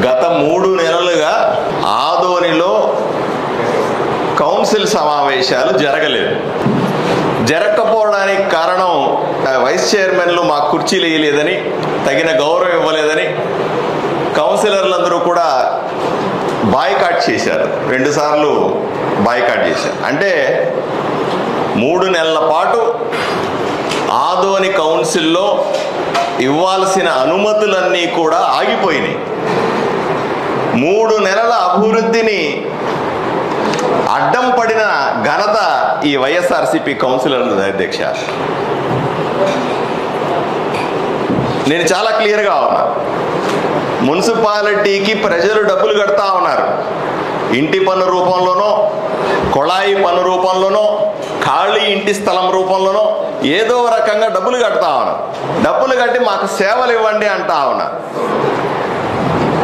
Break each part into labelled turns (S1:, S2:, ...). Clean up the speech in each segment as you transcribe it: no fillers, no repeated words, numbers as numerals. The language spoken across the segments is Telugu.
S1: గత 3 నెలలుగా ఆదోనిలో కౌన్సిల్ సమావేశాలు జరగకపోవడానికి కారణం వైస్ చైర్మన్లు మా కుర్చీలు వేయలేదని, తగిన గౌరవం ఇవ్వలేదని కౌన్సిలర్లందరూ కూడా బాయ్కాట్ చేశారు. 2 సార్లు బాయ్కాట్ చేశారు. అంటే 3 నెలల పాటు ఆదోని కౌన్సిల్లో ఇవ్వాల్సిన అనుమతులన్నీ కూడా ఆగిపోయినాయి. 3 నెలల అభివృద్ధిని అడ్డం పడిన ఘనత ఈ వైఎస్ఆర్సీపీ కౌన్సిలర్ల అధ్యక్ష. నేను చాలా క్లియర్గా ఉన్నా, మున్సిపాలిటీకి ప్రజలు డబ్బులు కడతా ఉన్నారు. ఇంటి పన్ను రూపంలోనో, కొళాయి పన్ను రూపంలోనో, ఖాళీ ఇంటి స్థలం రూపంలోనో ఏదో రకంగా డబ్బులు కడతా ఉన్నారు. డబ్బులు కట్టి మాకు సేవలు ఇవ్వండి అంటా ఉన్నారు.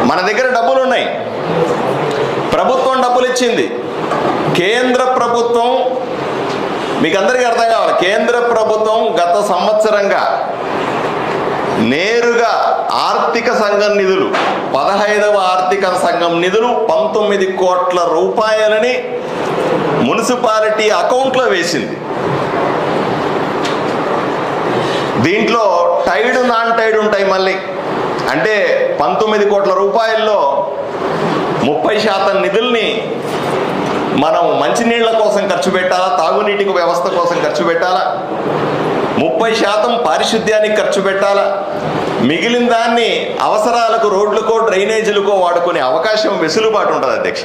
S1: మన దగ్గర డబ్బులు ఉన్నాయి, ప్రభుత్వం డబ్బులు ఇచ్చింది. కేంద్ర ప్రభుత్వం, మీకు అందరికీ అర్థం కావాలి, కేంద్ర ప్రభుత్వం గత సంవత్సరంగా నేరుగా ఆర్థిక సంఘం నిధులు, 15వ ఆర్థిక సంఘం నిధులు 19 కోట్ల రూపాయలని మున్సిపాలిటీ అకౌంట్లో వేసింది. దీంట్లో టైడ్ నాన్ టైడ్ ఉంటాయి. మళ్ళీ అంటే 19 కోట్ల రూపాయల్లో 30% నిధుల్ని మనం మంచినీళ్ల కోసం ఖర్చు పెట్టాలా, తాగునీటి వ్యవస్థ కోసం ఖర్చు పెట్టాలా, 30% పారిశుద్ధ్యానికి ఖర్చు పెట్టాలా, మిగిలిన దాన్ని అవసరాలకు, రోడ్లకో డ్రైనేజీలకో వాడుకునే అవకాశం, వెసులుబాటు ఉంటుంది అధ్యక్ష.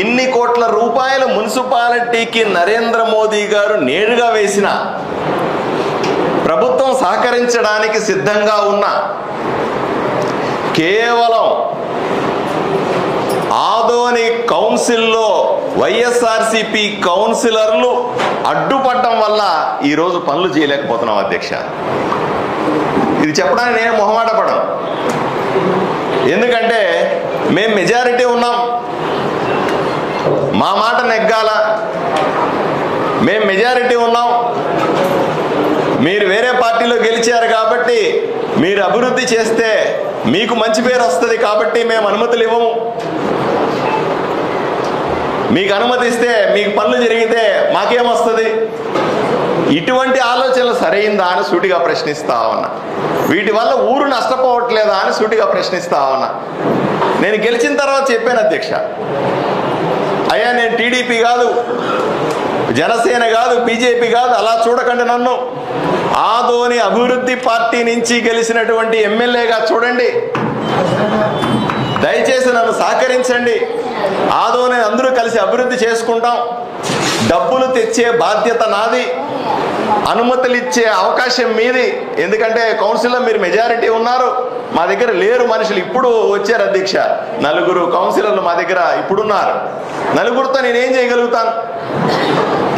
S1: ఇన్ని కోట్ల రూపాయలు మున్సిపాలిటీకి నరేంద్ర మోదీ గారు నేరుగా వేసిన, ప్రభుత్వం సహకరించడానికి సిద్ధంగా ఉన్న, కేవలం ఆదోని కౌన్సిల్లో వైఎస్ఆర్సీపీ కౌన్సిలర్లు అడ్డుపడటం వల్ల ఈరోజు పనులు చేయలేకపోతున్నాం అధ్యక్ష. ఇది చెప్పడానికి నేను మొహమాట పడను. ఎందుకంటే మేము మెజారిటీ ఉన్నాం, మా మాట నెగ్గాల. మేము మెజారిటీ ఉన్నాం, మీరు వేరే పార్టీలో గెలిచారు కాబట్టి మీరు అభివృద్ధి చేస్తే మీకు మంచి పేరు వస్తుంది కాబట్టి మేము అనుమతులు ఇవ్వము. మీకు అనుమతి ఇస్తే మీకు పనులు జరిగితే మాకేమొస్తుంది? ఇటువంటి ఆలోచనలు సరైందా అని సూటిగా ప్రశ్నిస్తా ఉన్నా. వీటి వల్ల ఊరు నష్టపోవట్లేదా అని సూటిగా ప్రశ్నిస్తా ఉన్నా. నేను గెలిచిన తర్వాత చెప్పాను అధ్యక్ష, అయ్యా నేను టీడీపీ కాదు, జనసేన కాదు, బీజేపీ కాదు, అలా చూడకండి నన్ను. ఆదోని అభివృద్ధి పార్టీ నుంచి గెలిచినటువంటి ఎమ్మెల్యేగా చూడండి, దయచేసి నన్ను సహకరించండి. ఆదోని అందరూ కలిసి అభివృద్ధి చేసుకుంటాం. డబ్బులు తెచ్చే బాధ్యత నాది, అనుమతులు ఇచ్చే అవకాశం మీది. ఎందుకంటే కౌన్సిల్లో మీరు మెజారిటీ ఉన్నారు, మా దగ్గర లేరు మనుషులు. ఇప్పుడు వచ్చారు అధ్యక్ష, 4 కౌన్సిలర్లు మా దగ్గర ఇప్పుడున్నారు. 4తో నేనేం చేయగలుగుతాను?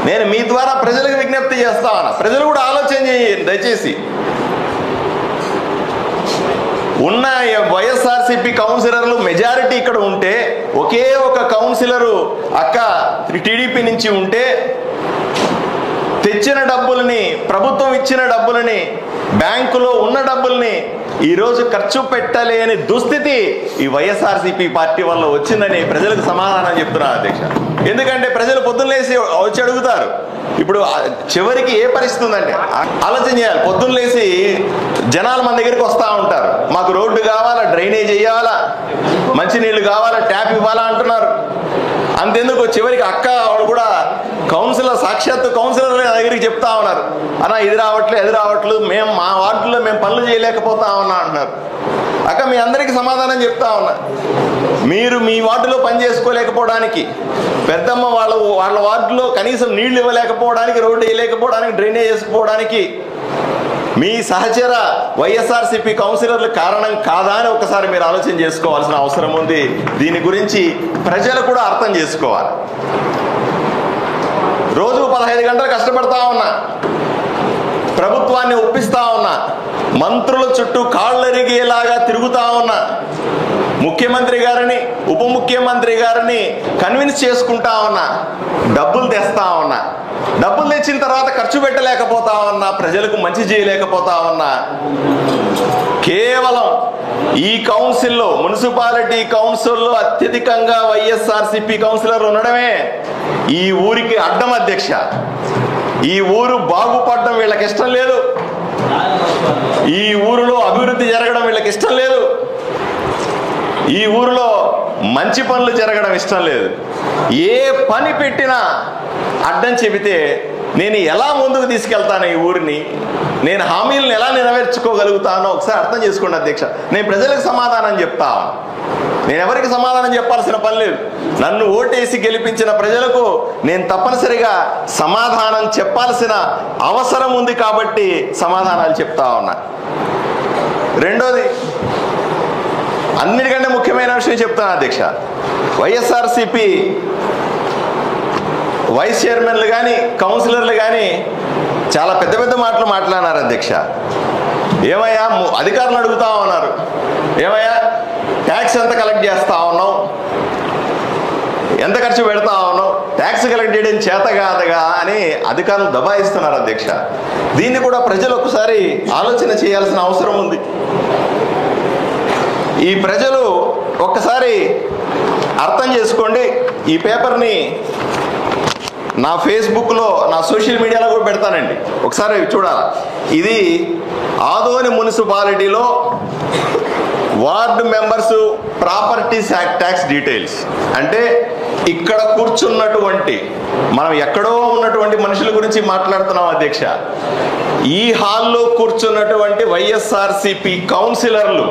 S1: నేను మీ ద్వారా ప్రజలకు విజ్ఞప్తి చేస్తా ఉన్నా. ప్రజలు కూడా ఆలోచన చేయండి దయచేసి. ఉన్న వైఎస్ఆర్సీపీ కౌన్సిలర్లు మెజారిటీ ఇక్కడ ఉంటే, ఒకే ఒక కౌన్సిలరు అక్క టీడీపీ నుంచి ఉంటే, తెచ్చిన డబ్బులని, ప్రభుత్వం ఇచ్చిన డబ్బులని, బ్యాంకులో ఉన్న డబ్బుల్ని ఈరోజు ఖర్చు పెట్టలేని దుస్థితి ఈ వైఎస్ఆర్సీపీ పార్టీ వల్ల వచ్చిందని ప్రజలకు సమాధానం చెప్తున్నాను అధ్యక్ష. ఎందుకంటే ప్రజలు పొద్దున్నేసి వచ్చి అడుగుతారు. ఇప్పుడు చివరికి ఏ పరిస్థితి ఉందంటే ఆలోచన చేయాలి. పొద్దున్నేసి జనాలు మన దగ్గరికి వస్తూ ఉంటారు, మాకు రోడ్డు కావాలా, డ్రైనేజ్ వేయాలా, మంచినీళ్ళు కావాలా, ట్యాప్ ఇవ్వాలా అంటున్నారు. అంతెందుకు చివరికి అక్క వాళ్ళు కూడా కౌన్సిలర్, సాక్షాత్తు కౌన్సిలర్ దగ్గరికి చెప్తా ఉన్నారు, అన్న ఇది రావట్లేదు, అది రావట్లేదు, మేము మా వార్డులో మేము పనులు చేయలేకపోతా ఉన్నా అంటున్నారు. అక్క మీ అందరికీ సమాధానం చెప్తా ఉన్నా, మీరు మీ వార్డులో పని చేసుకోలేకపోవడానికి, పెద్దమ్మ వాళ్ళ వార్డులో కనీసం నీళ్లు ఇవ్వలేకపోవడానికి, రోడ్డు వేయలేకపోవడానికి, డ్రైనేజ్ వేసుకోవడానికి మీ సహచర వైఎస్ఆర్సీపీ కౌన్సిలర్లు కారణం కాదా అని ఒకసారి మీరు ఆలోచన చేసుకోవాల్సిన అవసరం ఉంది. దీని గురించి ప్రజలు కూడా అర్థం చేసుకోవాలి. రోజుకు 15 గంటలు కష్టపడతా ఉన్నా, ప్రభుత్వాన్ని ఒప్పిస్తా ఉన్నా, మంత్రుల చుట్టూ కాళ్ళరిగేలాగా తిరుగుతా ఉన్నా, ముఖ్యమంత్రి గారిని, ఉప ముఖ్యమంత్రి గారిని కన్విన్స్ చేసుకుంటా ఉన్నా, డబ్బులు తెస్తా ఉన్నా, డబ్బులు తెచ్చిన తర్వాత ఖర్చు పెట్టలేకపోతా ఉన్నా, ప్రజలకు మంచి చేయలేకపోతా ఉన్నా, కేవలం ఈ కౌన్సిల్లో, మున్సిపాలిటీ కౌన్సిల్లో అత్యధికంగా వైఎస్ఆర్సీపీ కౌన్సిలర్ ఉండడమే ఈ ఊరికి అడ్డం అధ్యక్ష. ఈ ఊరు బాగుపడడం వీళ్ళకి ఇష్టం లేదు, ఈ ఊరిలో అభివృద్ధి జరగడం వీళ్ళకి ఇష్టం లేదు, ఈ ఊరిలో మంచి పనులు జరగడం ఇష్టం లేదు. ఏ పని పెట్టినా అడ్డం చెబితే నేను ఎలా ముందుకు తీసుకెళ్తాను ఈ ఊరిని, నేను హామీలను ఎలా నెరవేర్చుకోగలుగుతానో ఒకసారి అర్థం చేసుకోండి అధ్యక్ష. నేను ప్రజలకు సమాధానం చెప్తా, నేను ఎవరికి సమాధానం చెప్పాల్సిన పని లేదు. నన్ను ఓటేసి గెలిపించిన ప్రజలకు నేను తప్పనిసరిగా సమాధానం చెప్పాల్సిన అవసరం ఉంది కాబట్టి సమాధానాలు చెప్తా ఉన్నా. రెండోది, అన్నిటికంటే ముఖ్యమైన విషయం చెప్తాను అధ్యక్ష. వైఎస్ఆర్సీపీ వైస్ చైర్మన్లు కానీ కౌన్సిలర్లు కానీ చాలా పెద్ద పెద్ద మాటలు మాట్లాడినారు అధ్యక్ష. ఏమయ్యా అధికారులు అడుగుతా ఉన్నారు, ఏమయ్యా ట్యాక్స్ ఎంత కలెక్ట్ చేస్తా ఉన్నావు, ఎంత ఖర్చు పెడతా ఉన్నావు, ట్యాక్స్ కలెక్ట్ చేయడం చేత కాదుగా అని అధికారులు దబాయిస్తున్నారు అధ్యక్ష. దీన్ని కూడా ప్రజలు ఒకసారి ఆలోచన చేయాల్సిన అవసరం ఉంది. ఈ ప్రజలు ఒక్కసారి అర్థం చేసుకోండి. ఈ పేపర్ని నా ఫేస్బుక్లో, నా సోషల్ మీడియాలో కూడా పెడతానండి, ఒకసారి చూడాలి. ఇది ఆదోని మున్సిపాలిటీలో ward members properties act tax details. అంటే ఇక్కడ కూర్చున్నటువంటి, మనం ఎక్కడో ఉన్నటువంటి మనుషుల గురించి మాట్లాడుతున్నాం అధ్యక్ష. ఈ హాల్లో కూర్చున్నటువంటి వైఎస్ఆర్సీపీ కౌన్సిలర్లు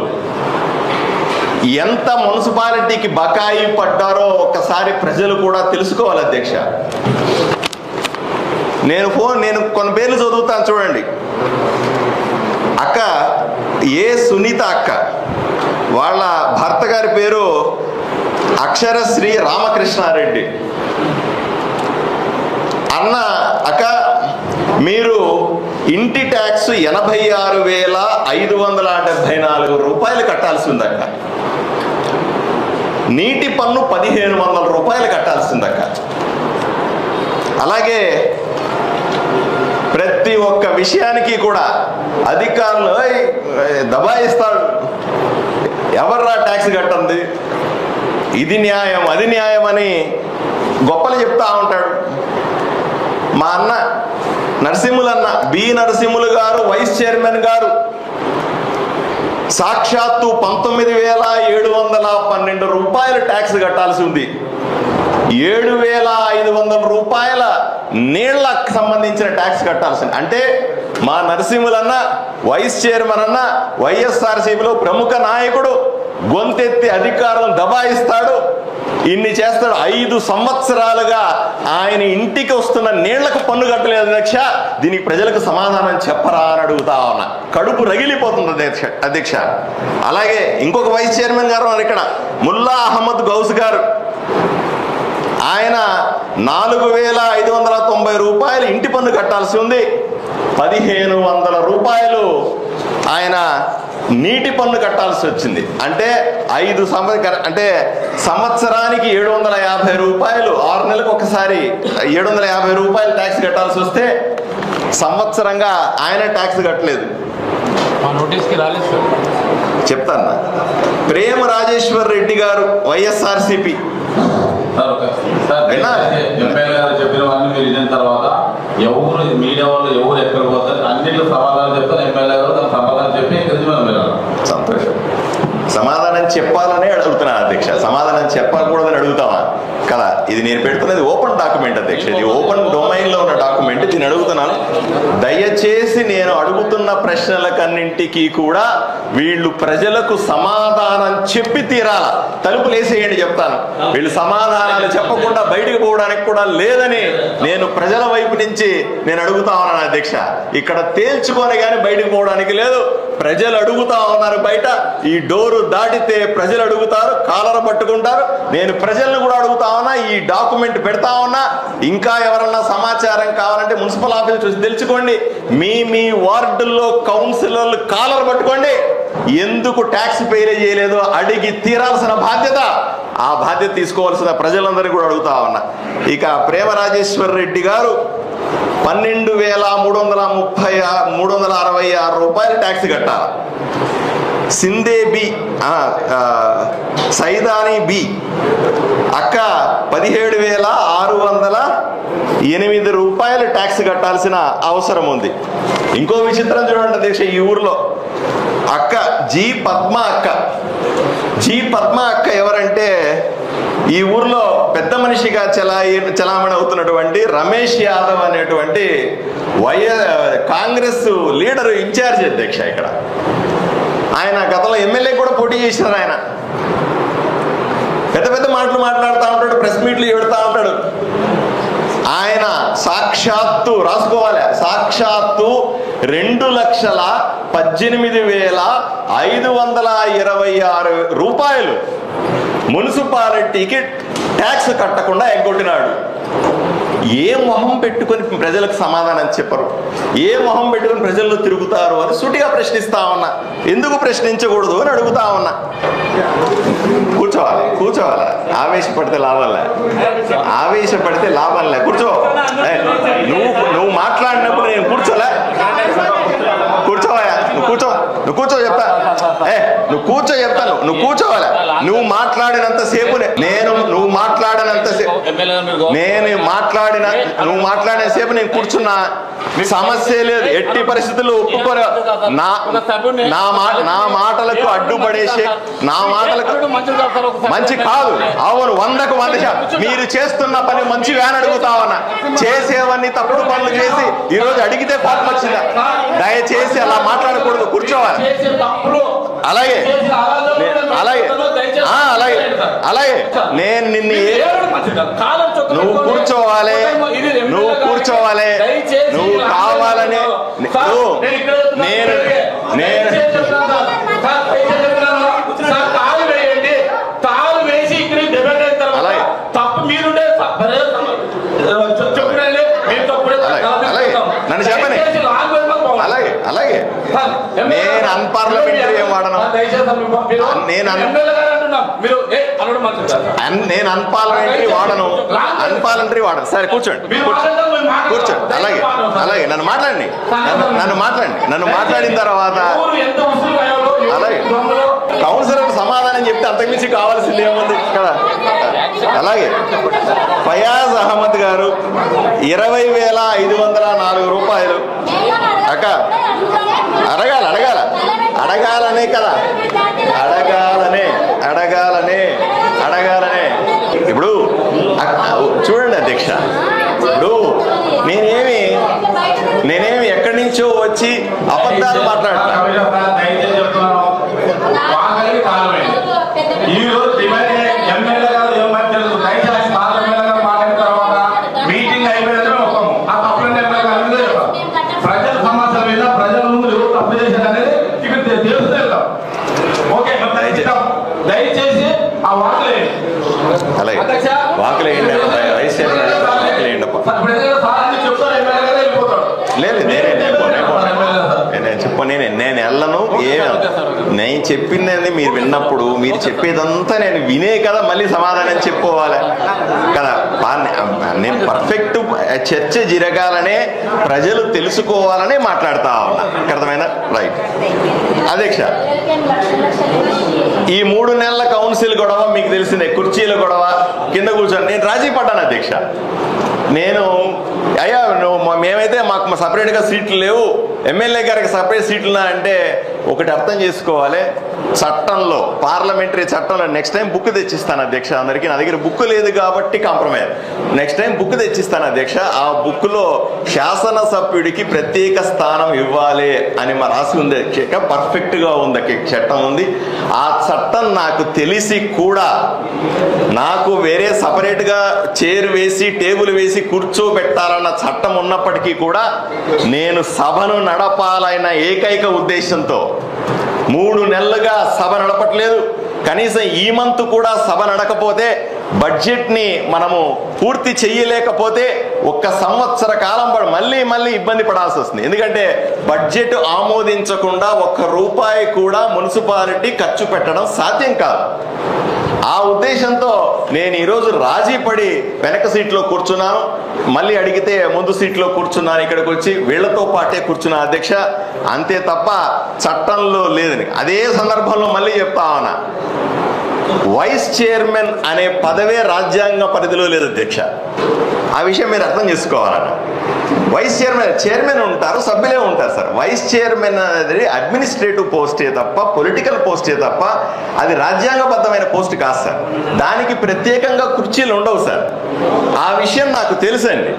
S1: ఎంత మున్సిపాలిటీకి బకాయి పడ్డారో ఒక్కసారి ప్రజలు కూడా తెలుసుకోవాలి అధ్యక్ష. నేను కొన్ని పేర్లు చదువుతాను చూడండి. అక్క ఏ సునీత అక్క, వాళ్ళ భర్త గారి పేరు అక్షరశ్రీ రామకృష్ణారెడ్డి. అన్న, అక్క మీరు ఇంటి ట్యాక్స్ 86,574 రూపాయలు కట్టాల్సి ఉందక్క, నీటి పన్ను 1,500 రూపాయలు కట్టాల్సిందక్క. అలాగే ప్రతి ఒక్క విషయానికి కూడా అధికారులు దబాయిస్తాడు. ఎవర్రా ట్యాక్స్ కట్టండి, ఇది న్యాయం అది న్యాయం అని గొప్పలు చెప్తా ఉంటాడు. మా అన్న నరసింహులు అన్న, బి నరసింహులు గారు వైస్ చైర్మన్ గారు సాక్షాత్తు 19,712 రూపాయలు ట్యాక్స్ కట్టాల్సి ఉంది. 7,500 రూపాయల నీళ్లకు సంబంధించిన ట్యాక్స్ కట్టాల్సింది. అంటే మా నరసింహులన్న, వైస్ చైర్మన్ అన్న, వైఎస్ఆర్సీపీలో ప్రముఖ నాయకుడు, గొంతెత్తి అధికారులను దబాయిస్తాడు, ఇన్ని చేస్తాడు. 5 సంవత్సరాలుగా ఆయన ఇంటికి వస్తున్న నీళ్లకు పన్ను కట్టలేదు అధ్యక్ష. దీనికి ప్రజలకు సమాధానం చెప్పరా అని అడుగుతా ఉన్నా. కడుపు రగిలిపోతుంది అధ్యక్ష. అలాగే ఇంకొక వైస్ చైర్మన్ గారు ఇక్కడ ముల్లా అహ్మద్ గౌస్ గారు, ఆయన 4,590 రూపాయలు ఇంటి పన్ను కట్టాల్సి ఉంది. 1,500 రూపాయలు ఆయన నీటి పన్ను కట్టాల్సి వచ్చింది. అంటే 5 అంటే సంవత్సరానికి 750 రూపాయలు, 6 నెలలకు ఒకసారి 750 రూపాయలు ట్యాక్స్ కట్టాల్సి వస్తే సంవత్సరంగా ఆయన ట్యాక్స్ కట్టలేదు. చెప్తాను. ప్రేమ రాజేశ్వర్ రెడ్డి గారు వైఎస్ఆర్సీపీ
S2: చెప్పినవన్నీ మీరు విన్న తర్వాత ఎవరు మీడియా వాళ్ళు ఎవరు ఎక్కడికి పోతారు అన్నింటిలో సమాధానం చెప్తారు. ఎమ్మెల్యే గారు దాని సమాధానం చెప్పి
S1: సంతోషం. సమాధానం చెప్పాలనే అడుగుతున్నాను అధ్యక్ష, సమాధానం చెప్పకూడదని అడుగుతావా కదా. ఇది నేను పెడుతున్నది ఓపెన్ డాక్యుమెంట్ అధ్యక్ష, ఇది ఓపెన్ డొమైన్ లో ఉన్న డాక్యుమెంట్. దీన్ని అడుగుతున్నాను, దయచేసి నేను అడుగుతున్న ప్రశ్నలకన్నింటికీ కూడా వీళ్ళు ప్రజలకు సమాధానం చెప్పి తీరాల. తలుపులు వేసేయండి చెప్తాను. వీళ్ళు సమాధానాలు చెప్పకుండా బయటకు పోవడానికి కూడా లేదని నేను ప్రజల వైపు నుంచి నేను అడుగుతా ఉన్నాను అధ్యక్ష. ఇక్కడ తేల్చుకొని కానీ బయటకు పోవడానికి లేదు. ప్రజలు అడుగుతా ఉన్నారు బయట, ఈ డోరు దాటితే ప్రజలు అడుగుతారు, కాలర్ పట్టుకుంటారు. నేను ప్రజలను కూడా అడుగుతా ఉన్నా, ఈ డాక్యుమెంట్ పెడతా ఉన్నా, ఇంకా ఎవరన్నా సమాచారం కావాలంటే మున్సిపల్ ఆఫీస్ చూసి తెలుసుకోండి. మీ వార్డుల్లో కౌన్సిలర్లు కాలర్ పట్టుకోండి. ఎందుకు ట్యాక్స్ పేరే చేయలేదో అడిగి తీరాల్సిన బాధ్యత, ఆ బాధ్యత తీసుకోవాల్సిన ప్రజలందరినీ కూడా అడుగుతా ఉన్నా. ఇక ప్రేమ రాజేశ్వర్ రెడ్డి గారు 12,366 రూపాయలు ట్యాక్స్ కట్టాలి. సిందే బి, సైదాని బి అక్క 17,608 రూపాయలు ట్యాక్స్ కట్టాల్సిన అవసరం ఉంది. ఇంకో విచిత్రం చూడండి అధ్యక్ష, ఈ ఊర్లో అక్క జీ పద్మ అక్క ఎవరంటే ఈ ఊర్లో పెద్ద మనిషిగా చలామణి అవుతున్నటువంటి రమేష్ యాదవ్ అనేటువంటి కాంగ్రెస్ లీడరు ఇన్ఛార్జ్ అధ్యక్ష. ఇక్కడ ఆయన గతంలో ఎమ్మెల్యే కూడా పోటీ చేసినారు. ఆయన పెద్ద పెద్ద మాటలు మాట్లాడుతూ ఉంటాడు, ప్రెస్ మీట్లు పెడతా ఉంటాడు. ఆయన సాక్షాత్తు రాసుకోవాలి, సాక్షాత్తు 2,18,526 రూపాయలు మున్సిపాలిటీకి ట్యాక్స్ కట్టకుండా ఎగ్గొట్టినాడు. ఏ మొహం పెట్టుకొని ప్రజలకు సమాధానం చెప్పరు, ఏ మొహం పెట్టుకొని ప్రజల్లో తిరుగుతారు అని సూటిగా ప్రశ్నిస్తా ఉన్నా. ఎందుకు ప్రశ్నించకూడదు అని అడుగుతా ఉన్నా. కూర్చోవాలి. ఆవేశపడితే లాభంలే. కూర్చో. నువ్వు మాట్లాడినప్పుడు నేను కూర్చోవా? నువ్వు కూర్చో చెప్తా. నువ్వు కూర్చోవాలి. నువ్వు మాట్లాడినంతసేపు నువ్వు మాట్లాడిన సేపు నేను కూర్చున్నా, సమస్య లేదు. ఎట్టి పరిస్థితుల్లో ఒప్పుకోరు. నా మాటలకు అడ్డుపడేసి, నా మాటలకు మంచి కాదు. అవును, 100కు 100 మీరు చేస్తున్న పని మంచిగా అని అడుగుతా ఉన్నా. చేసేవన్నీ తప్పుడు పనులు చేసి ఈరోజు అడిగితే కోపం వచ్చిందా? దయచేసి అలా మాట్లాడకూడదు, కూర్చోవాలి. అలాగే నేను నువ్వు కూర్చోవాలి. నువ్వు కావాలని నన్ను చెప్పని. అలాగే నేను అన్పార్లమెంటరీ ఏం వాడను. నేను అన్పార్లమెంటరీ వాడను. సరే కూర్చోండి. అలాగే నన్ను మాట్లాడిన తర్వాత అలాగే కౌన్సిలర్ సమాధానం చెప్తే అంతకుమించి కావాల్సింది ఏముంది కదా. అలాగే ఫయాజ్ అహ్మద్ గారు 20,504 రూపాయలు. అక్క అడగాలనే కదా, అడగాలనే. ఇప్పుడు చూడండి అధ్యక్ష, ఇప్పుడు నేనేమి ఎక్కడి నుంచో వచ్చి అబద్ధాలు మాట్లాడతా.
S2: దయచేసి ఆ
S1: వాకులు వేయండి. లేదు నేను వెళ్ళను. నేను చెప్పింది మీరు విన్నప్పుడు మీరు చెప్పేదంతా నేను వినే కదా మళ్ళీ సమాధానం చెప్పుకోవాలి కదా. నేను పర్ఫెక్ట్ చర్చ జరగాలనే, ప్రజలు తెలుసుకోవాలనే మాట్లాడుతా ఉన్నా. అర్థమైనా? రైట్ అధ్యక్ష. ఈ 3 నెలల కౌన్సిల్ గొడవ మీకు తెలిసిందే, కుర్చీల గొడవ, కింద కూర్చొని నేను రాజీ పడ్డాను అధ్యక్ష. మేమైతే మాకు సపరేట్గా సీట్లు లేవు, ఎమ్మెల్యే గారికి సపరేట్ సీట్లు అంటే ఒకటి అర్థం చేసుకోవాలి. చట్టంలో, పార్లమెంటరీ చట్టంలో నెక్స్ట్ టైం బుక్ తెచ్చిస్తాను అధ్యక్ష అందరికీ. నా దగ్గర బుక్ లేదు కాబట్టి కాంప్రమైజ్. నెక్స్ట్ టైం బుక్ తెచ్చిస్తాను అధ్యక్ష. ఆ బుక్లో శాసనసభ్యుడికి ప్రత్యేక స్థానం ఇవ్వాలి అని రాసి ఉంది. పర్ఫెక్ట్గా ఉంది, చట్టం ఉంది. ఆ చట్టం నాకు తెలిసి కూడా నాకు వేరే సపరేట్గా చైర్ వేసి టేబుల్ వేసి కూర్చోబెట్టాలన్న చట్టం ఉన్నప్పటికీ కూడా నేను సభను నడపాలన్న ఏకైక ఉద్దేశంతో 3 నెలలుగా సభ నడపట్లేదు. కనీసం ఈ మంత్ కూడా సభ నడకపోతే బడ్జెట్ని మనము పూర్తి చేయలేకపోతే ఒక్క సంవత్సర కాలం మళ్ళీ ఇబ్బంది పడాల్సి వస్తుంది. ఎందుకంటే బడ్జెట్ ఆమోదించకుండా ₹1 కూడా మున్సిపాలిటీ ఖర్చు పెట్టడం సాధ్యం కాదు. ఆ ఉద్దేశంతో నేను ఈరోజు రాజీ పడి వెనక సీట్లో కూర్చున్నాను. మళ్ళీ అడిగితే ముందు సీట్లో కూర్చున్నాను. ఇక్కడికి వచ్చి వీళ్లతో పాటే కూర్చున్నా అధ్యక్ష, అంతే తప్ప చట్టంలో లేదని. అదే సందర్భంలో మళ్ళీ చెప్తా ఉన్నా, వైస్ చైర్మన్ అనే పదవే రాజ్యాంగ పరిధిలో లేదు అధ్యక్ష. ఆ విషయం మీరు అర్థం చేసుకోవాలన్న. వైస్ చైర్మన్ ఉంటారు, సభ్యులే ఉంటారు సార్. వైస్ చైర్మన్ అనేది అడ్మినిస్ట్రేటివ్ పోస్టే తప్ప పొలిటికల్ పోస్టే తప్ప అది రాజ్యాంగబద్ధమైన పోస్ట్ కాదు సార్. దానికి ప్రత్యేకంగా కుర్చీలు ఉండవు సార్. ఆ విషయం నాకు తెలుసండి.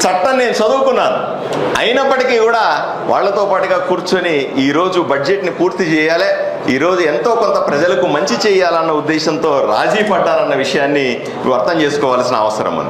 S1: చట్టం నేను చదువుకున్నాను. అయినప్పటికీ కూడా వాళ్లతో పాటుగా కూర్చొని ఈరోజు బడ్జెట్ని పూర్తి చేయాలి, ఈరోజు ఎంతో కొంత ప్రజలకు మంచి చేయాలన్న ఉద్దేశంతో రాజీ పడ్డారన్న విషయాన్ని అర్థం చేసుకోవాల్సిన అవసరం ఉంది.